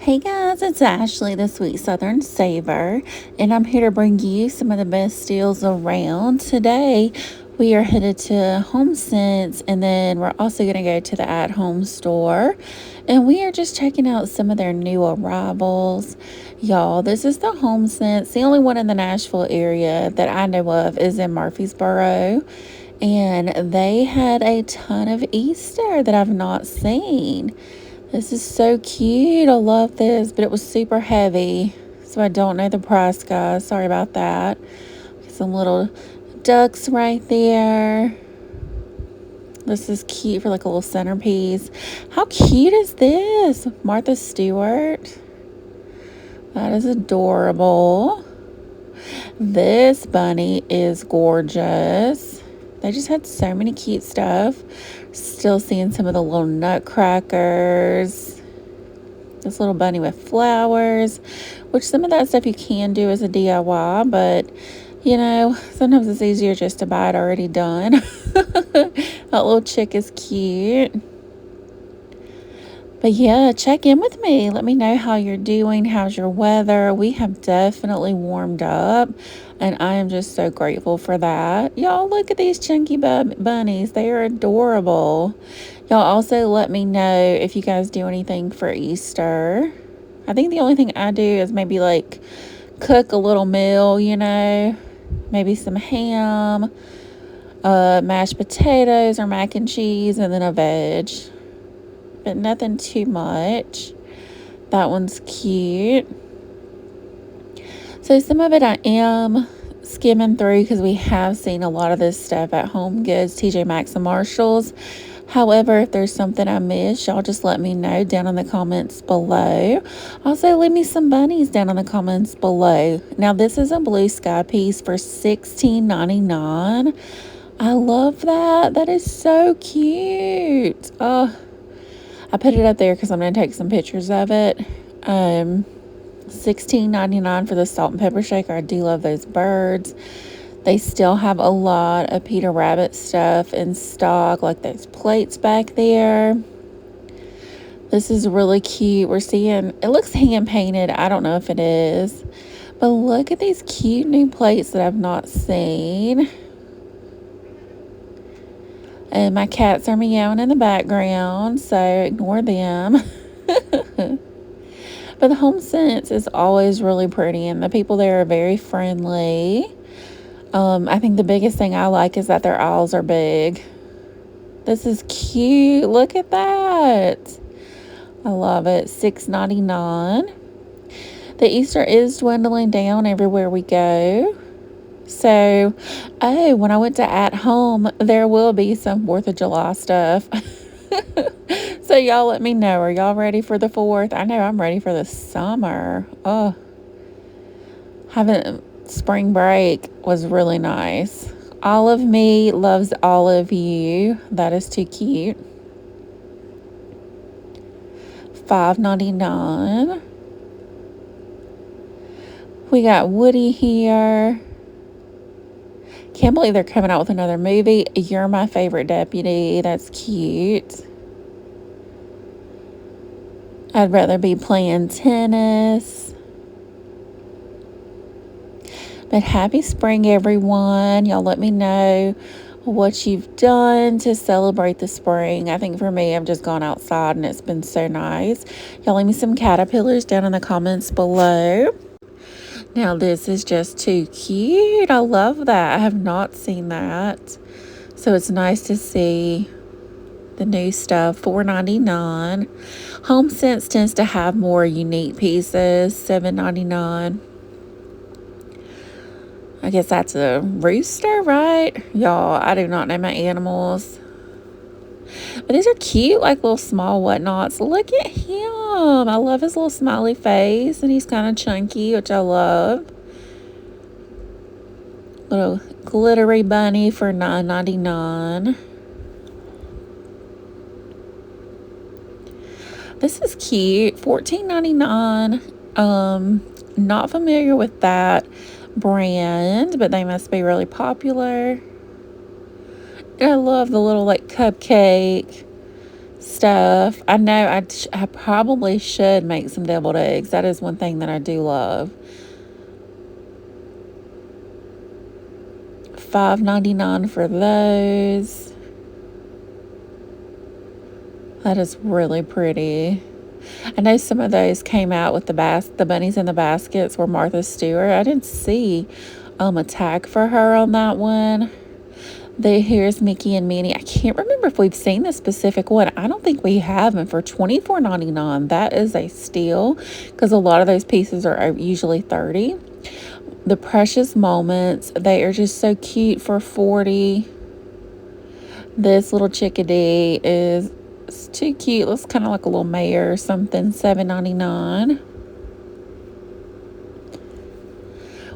Hey guys, it's Ashley, the Sweet Southern Saver, and I'm here to bring you some of the best deals around. Today, we are headed to HomeSense, and then we're also going to go to the at-home store, and we are just checking out some of their new arrivals. Y'all, this is the HomeSense. The only one in the Nashville area that I know of is in Murfreesboro, and they had a ton of Easter that I've not seen. This is so cute. I love this, but it was super heavy, so I don't know the price, guys. Sorry about that. Some little ducks right there. This is cute for like a little centerpiece. How cute is this? Martha Stewart. That is adorable. This bunny is gorgeous. They just had so many cute stuff. Still seeing some of the little nutcrackers. This little bunny with flowers, which some of that stuff you can do as a DIY, but you know, sometimes it's easier just to buy it already done. That little chick is cute. But yeah, check in with me. Let me know how you're doing. How's your weather? We have definitely warmed up, and I am just so grateful for that. Y'all, look at these chunky bunnies. They are adorable. Y'all also let me know if you guys do anything for Easter. I think the only thing I do is maybe like cook a little meal, you know, maybe some ham, mashed potatoes or mac and cheese, and then a veg. But nothing too much. That one's cute. So some of it I am skimming through because we have seen a lot of this stuff at HomeGoods, TJ Maxx, and Marshalls. However, if there's something I missed, y'all just let me know down in the comments below. Also, leave me some bunnies down in the comments below. Now, this is a blue sky piece for $16.99. I love that. That is so cute. Oh, I put it up there because I'm going to take some pictures of it. $16.99 for the salt and pepper shaker. I do love those birds. They still have a lot of Peter Rabbit stuff in stock, like those plates back there. This is really cute. We're seeing, it looks hand painted. I don't know if it is. But look at these cute new plates that I've not seen. And my cats are meowing in the background, so ignore them. But the HomeSense is always really pretty, and the people there are very friendly. I think the biggest thing I like is that their aisles are big. This is cute. Look at that. I love it. $6.99. The Easter is dwindling down everywhere we go. So, oh, when I went to At Home, there will be some 4th of July stuff. So y'all let me know. Are y'all ready for the 4th? I know I'm ready for the summer. Oh, having spring break was really nice. All of me loves all of you. That is too cute. $5.99. We got Woody here. Can't believe they're coming out with another movie. You're My Favorite Deputy. That's cute. I'd rather be playing tennis. But happy spring, everyone. Y'all let me know what you've done to celebrate the spring. I think for me, I've just gone outside and it's been so nice. Y'all leave me some caterpillars down in the comments below. Now, this is just too cute. I love that. I have not seen that. So it's nice to see the new stuff. $4.99. HomeSense tends to have more unique pieces. $7.99. I guess that's a rooster, right? Y'all, I do not know my animals. But these are cute, like little small whatnots. Look at him. I love his little smiley face, and he's kind of chunky, which I love. Little glittery bunny for $9.99. This is cute. $14.99. Not familiar with that brand, but they must be really popular. I love the little like cupcake stuff. I know I probably should make some deviled eggs. That is one thing that I do love. $5.99 for those. That is really pretty. I know some of those came out with the bunnies in the baskets were Martha Stewart. I didn't see a tag for her on that one. Here's Mickey and Minnie. I can't remember if we've seen the specific one. I don't think we have. And for $24.99, that is a steal because a lot of those pieces are usually $30. The Precious Moments, they are just so cute for $40. This little chickadee is too cute. Looks kind of like a little mare or something. $7.99.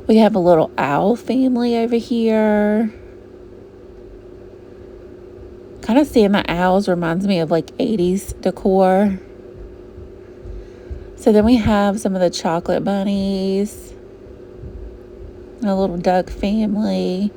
We have a little owl family over here. Kind of seeing the owls reminds me of like 80s decor. So then we have some of the chocolate bunnies. A little duck family.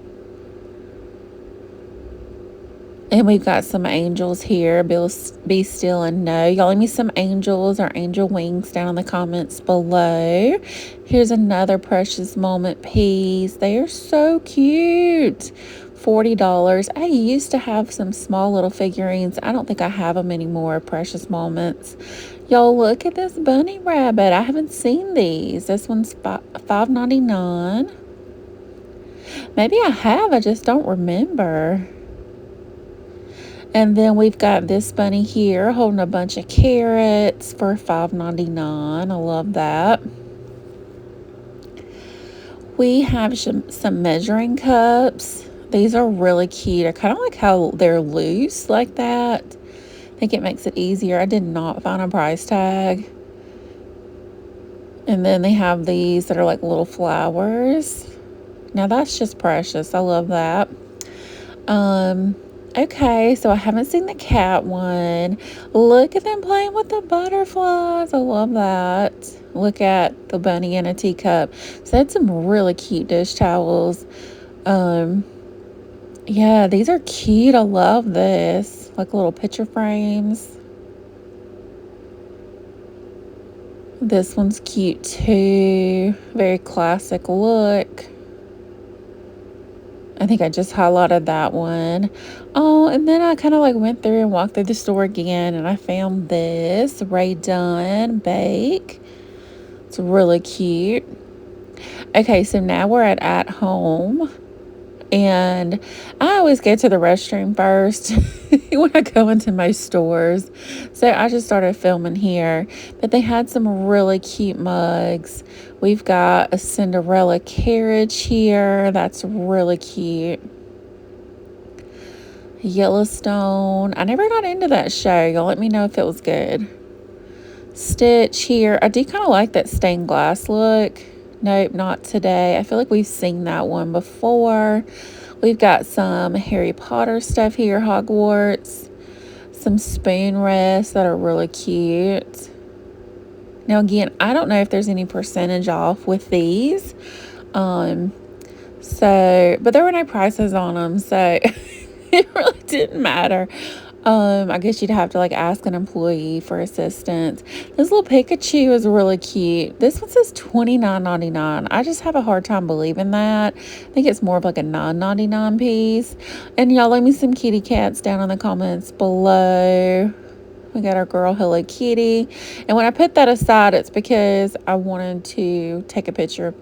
And we've got some angels here. Be still and know. Y'all leave me some angels or angel wings down in the comments below. Here's another Precious Moment piece. They are so cute. $40. I used to have some small little figurines. I don't think I have them anymore. Precious Moments. Y'all look at this bunny rabbit. I haven't seen these. This one's $5.99. Maybe I have. I just don't remember. And then we've got this bunny here holding a bunch of carrots for $5.99. I love that. We have some measuring cups. These are really cute. I kind of like how they're loose like that. I think it makes it easier. I did not find a price tag. And then they have these that are like little flowers. Now that's just precious. I love that. Okay, so I haven't seen the cat one. Look at them playing with the butterflies. I love that. Look at the bunny in a teacup. So that's some really cute dish towels. Yeah, these are cute. I love this. Like little picture frames. This one's cute too. Very classic look. I think I just highlighted that one. Oh, and then I kind of like went through and walked through the store again and I found this Ray Dunn bake. It's really cute. Okay, so now we're at home. And I always go to the restroom first when I go into most stores. So I just started filming here. But they had some really cute mugs. We've got a Cinderella carriage here. That's really cute. Yellowstone. I never got into that show. Y'all let me know if it was good. Stitch here. I do kind of like that stained glass look. Nope, not today. I feel like we've seen that one before. We've got some Harry Potter stuff here, Hogwarts. Some spoon rests that are really cute. Now again, I don't know if there's any percentage off with these. But there were no prices on them, so it really didn't matter. I guess you'd have to like ask an employee for assistance. This little Pikachu is really cute. This one says $29.99. I just have a hard time believing that. I think it's more of like a $9.99 piece. And y'all leave me some kitty cats down in the comments below. We got our girl Hello Kitty. And when I put that aside, it's because I wanted to take a picture.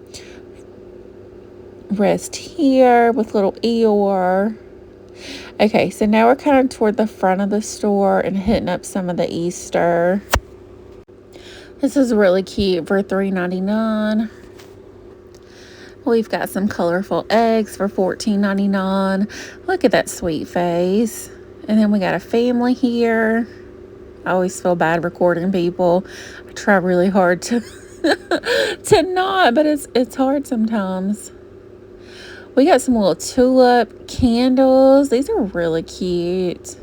Rest here with little Eeyore. Okay, so now we're kind of toward the front of the store and hitting up some of the Easter. This is really cute for $3.99. We've got some colorful eggs for $14.99. Look at that sweet face. And then we got a family here. I always feel bad recording people. I try really hard to to not, but it's hard sometimes. We got some little tulip candles. These are really cute.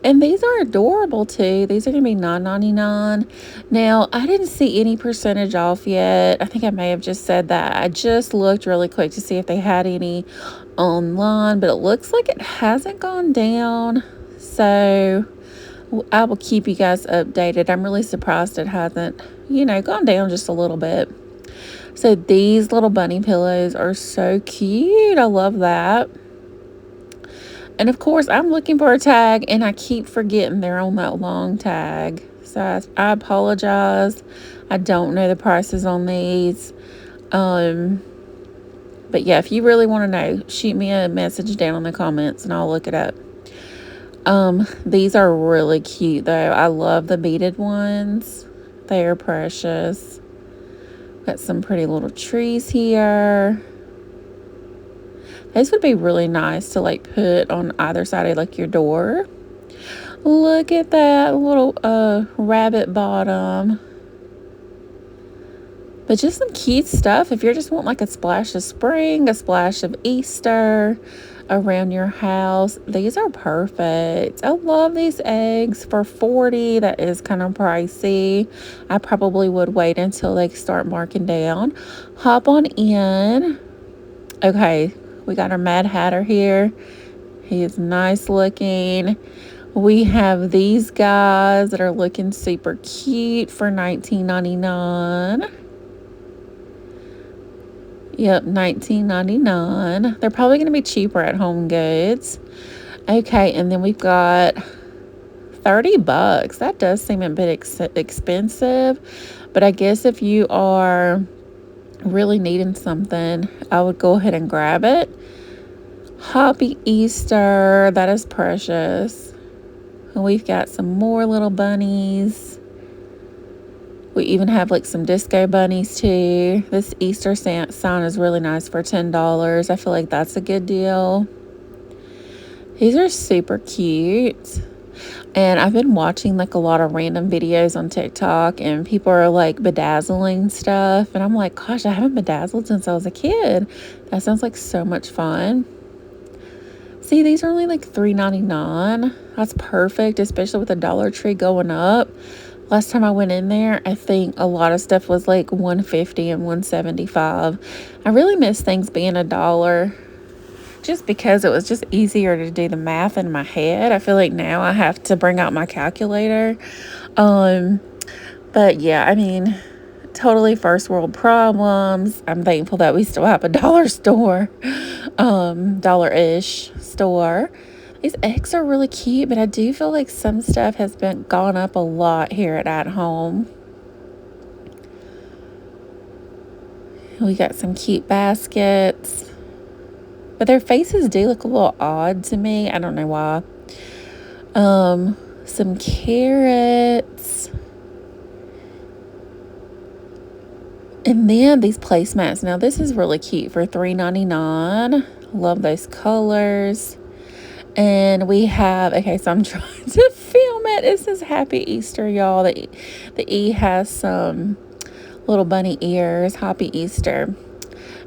And these are adorable too. These are going to be $9.99. Now, I didn't see any percentage off yet. I think I may have just said that. I just looked really quick to see if they had any online, but it looks like it hasn't gone down. So I will keep you guys updated. I'm really surprised it hasn't, gone down just a little bit. So these little bunny pillows are so cute. I love that. And of course, I'm looking for a tag and I keep forgetting they're on that long tag. So I apologize. I don't know the prices on these. But yeah, if you really want to know, shoot me a message down in the comments and I'll look it up. These are really cute though. I love the beaded ones. They are precious. Got some pretty little trees here. These would be really nice to like put on either side of like your door. Look at that little rabbit bottom. But just some cute stuff if you're just wanting like a splash of spring, a splash of Easter around your house. These are perfect. I love these eggs for $40. That is kind of pricey. I probably would wait until they start marking down. Hop on in. Okay, we got our Mad Hatter here. He is nice looking. We have these guys that are looking super cute for $19.99. Yep, $19.99. They're probably going to be cheaper at HomeGoods. Okay, and then we've got $30. That does seem a bit expensive, but I guess if you are really needing something, I would go ahead and grab it. Happy Easter. That is precious. And we've got some more little bunnies. We even have like some disco bunnies too. This Easter sign is really nice for $10. I feel like that's a good deal. These are super cute. And I've been watching like a lot of random videos on TikTok and people are like bedazzling stuff. And I'm like, gosh, I haven't bedazzled since I was a kid. That sounds like so much fun. See, these are only like $3.99. That's perfect, especially with the Dollar Tree going up. Last time I went in there, I think a lot of stuff was like $150 and $175. I really miss things being $1 just because it was just easier to do the math in my head. I feel like now I have to bring out my calculator. But yeah, I mean, totally first world problems. I'm thankful that we still have a dollar store, dollar-ish store. These eggs are really cute, but I do feel like some stuff has gone up a lot here at home. We got some cute baskets, but their faces do look a little odd to me. I don't know why. Some carrots. And then these placemats. Now this is really cute for $3.99. Love those colors. And we have, okay, so I'm trying to film it. It says Happy Easter, y'all. The E has some little bunny ears. Happy Easter.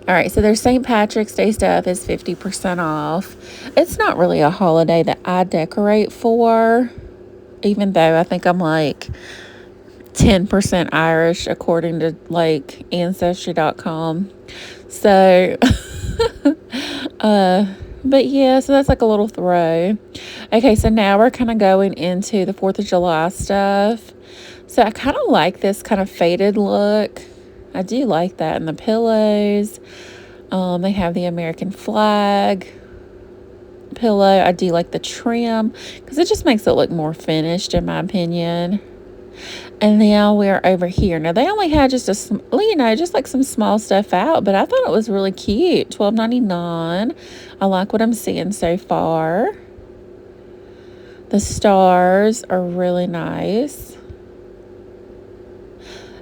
All right, so their St. Patrick's Day stuff is 50% off. It's not really a holiday that I decorate for, even though I think I'm like 10% Irish according to like ancestry.com. So, but yeah, so that's like a little throw. Okay, so now we're kind of going into the 4th of July stuff. So I kind of like this kind of faded look. I do like that. And the pillows. They have the American flag pillow. I do like the trim because it just makes it look more finished in my opinion. And now we're over here. Now they only had just just like some small stuff out, but I thought it was really cute. $12.99. I like what I'm seeing so far. The stars are really nice.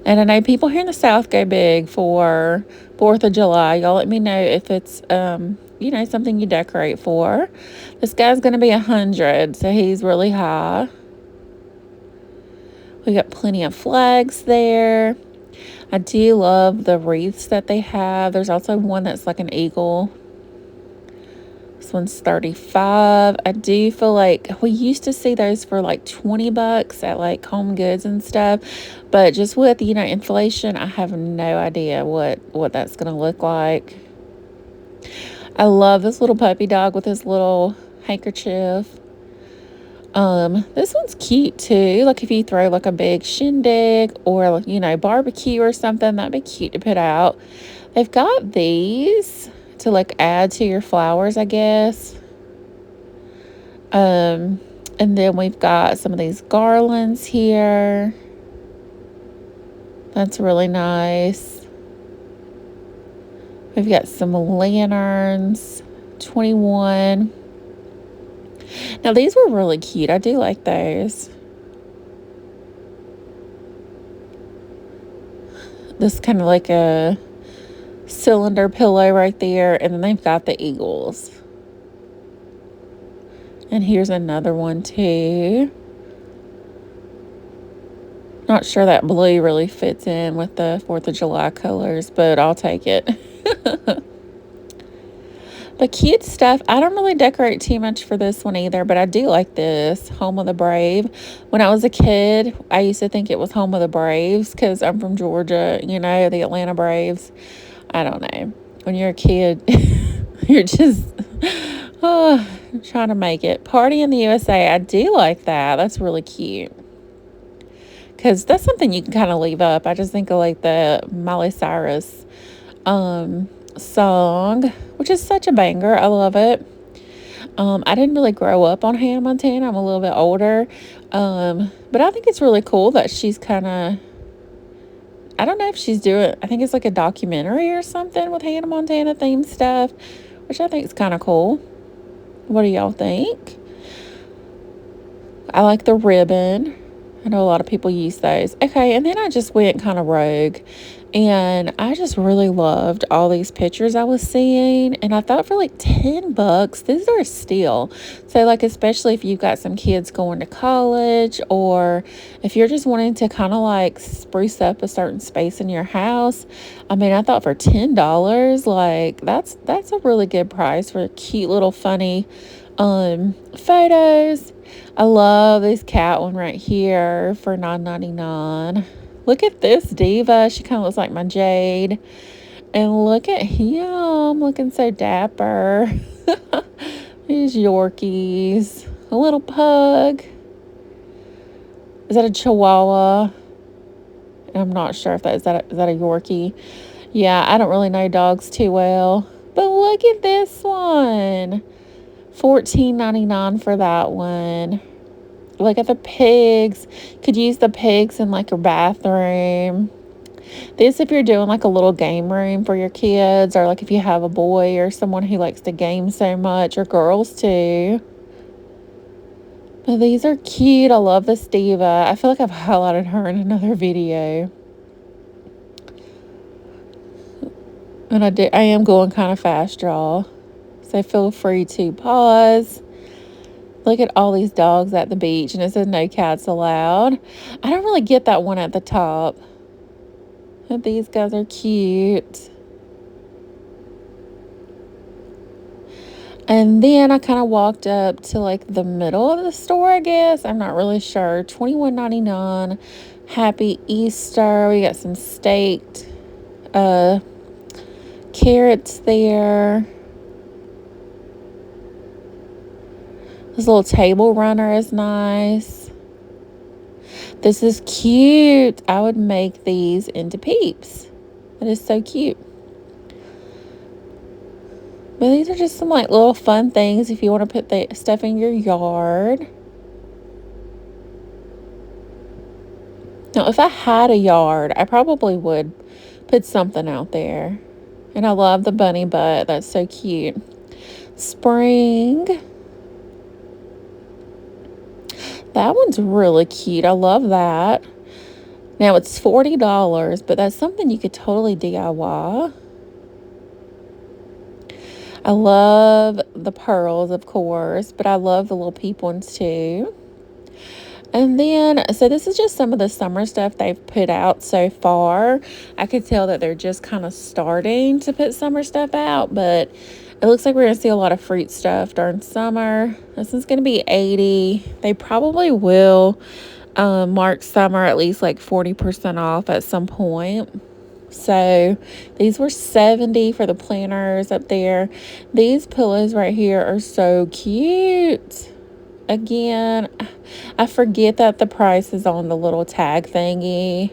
And I know people here in the South go big for 4th of July. Y'all let me know if it's, something you decorate for. This guy's going to be 100, so he's really high. We got plenty of flags there. I do love the wreaths that they have. There's also one that's like an eagle. This one's $35. I do feel like we used to see those for like $20 at like HomeGoods and stuff. But just with, inflation, I have no idea what that's going to look like. I love this little puppy dog with his little handkerchief. This one's cute too. Like if you throw like a big shindig or, you know, barbecue or something, that'd be cute to put out. They've got these to like add to your flowers, I guess. And then we've got some of these garlands here. That's really nice. We've got some lanterns, 21. Now these were really cute. I do like those. This kind of like a cylinder pillow right there, and then they've got the eagles. And here's another one too. Not sure that blue really fits in with the 4th of July colors, but I'll take it. But cute stuff. I don't really decorate too much for this one either, but I do like this, Home of the Brave. When I was a kid, I used to think it was Home of the Braves because I'm from Georgia, you know, the Atlanta Braves. I don't know. When you're a kid, you're just trying to make it. Party in the USA, I do like that. That's really cute. Because that's something you can kind of leave up. I just think of like the Miley Cyrus song, which is such a banger. I love it. I didn't really grow up on Hannah Montana. I'm a little bit older. But I think it's really cool that she's kind of, I don't know if she's doing, I think it's like a documentary or something with Hannah Montana themed stuff, which I think is kind of cool. What do y'all think? I like the ribbon. I know a lot of people use those. Okay, and then I just went kind of rogue, and I just really loved all these pictures I was seeing, and I thought for like $10, these are a steal. So like, especially if you've got some kids going to college, or if you're just wanting to kind of like spruce up a certain space in your house. I mean, I thought for $10, like that's a really good price for cute little funny photos. I love this cat one right here for $9.99. Look at this diva. She kind of looks like my Jade. And look at him looking so dapper. These Yorkies. A little pug. Is that a Chihuahua? I'm not sure if is that a Yorkie. Yeah, I don't really know dogs too well. But look at this one. $14.99 for that one. Look at the pigs. Could use the pigs in like your bathroom. This if you're doing like a little game room for your kids, or like if you have a boy or someone who likes to game so much, or girls too. But these are cute. I love this diva. I feel like I've highlighted her in another video. And I am going kind of fast, y'all. So feel free to pause. Look at all these dogs at the beach, and it says no cats allowed. I don't really get that one at the top. But these guys are cute. And then I kind of walked up to like the middle of the store, I guess. I'm not really sure. $21.99. Happy Easter. We got some staked carrots there. This little table runner is nice. This is cute. I would make these into peeps. That is so cute. But these are just some like little fun things if you want to put the stuff in your yard. Now, if I had a yard, I probably would put something out there. And I love the bunny butt. That's so cute. Spring. That one's really cute. I love that. Now, it's $40, but that's something you could totally DIY. I love the pearls, of course, but I love the little peep ones too. And then, so this is just some of the summer stuff they've put out so far. I could tell that they're just kind of starting to put summer stuff out, but it looks like we're going to see a lot of fruit stuff during summer. This is going to be $80. They probably will mark summer at least like 40% off at some point. So these were $70 for the planters up there. These pillows right here are so cute. again. I forget that the price is on the little tag thingy.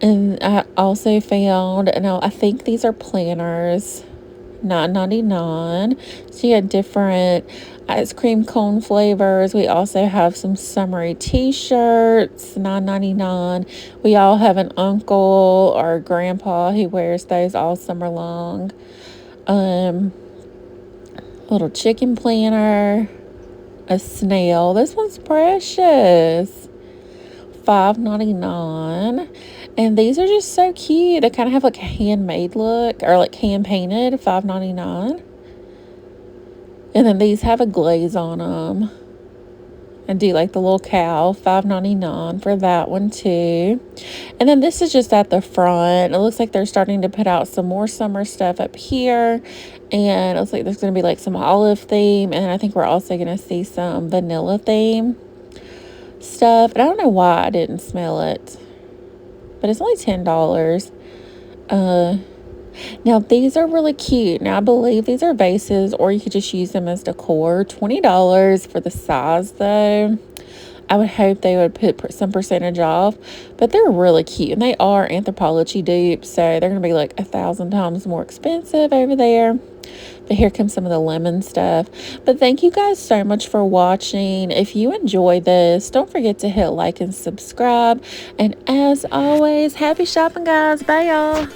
And I also found, now I think these are planters, $9.99. So you had different ice cream cone flavors. We also have some summery t-shirts, $9.99. We all have an uncle or grandpa who wears those all summer long. Little chicken planter, a snail. This one's precious. $5.99. And these are just so cute. They kind of have like a handmade look, or like hand painted. $5.99. And then these have a glaze on them. I do like the little cow. $5.99 for that one too. And then this is just at the front. It looks like they're starting to put out some more summer stuff up here. And it looks like there's going to be like some olive theme. And I think we're also going to see some vanilla theme stuff. And I don't know why I didn't smell it, but it's only $10. Now these are really cute. Now I believe these are vases, or you could just use them as decor. $20 for the size though. I would hope they would put some percentage off, but they're really cute, and they are Anthropologie dupes, so they're gonna be like 1,000 times more expensive over there. But here comes some of the lemon stuff. But thank you guys so much for watching. If you enjoy this, don't forget to hit like and subscribe. And as always, happy shopping, guys. Bye, y'all.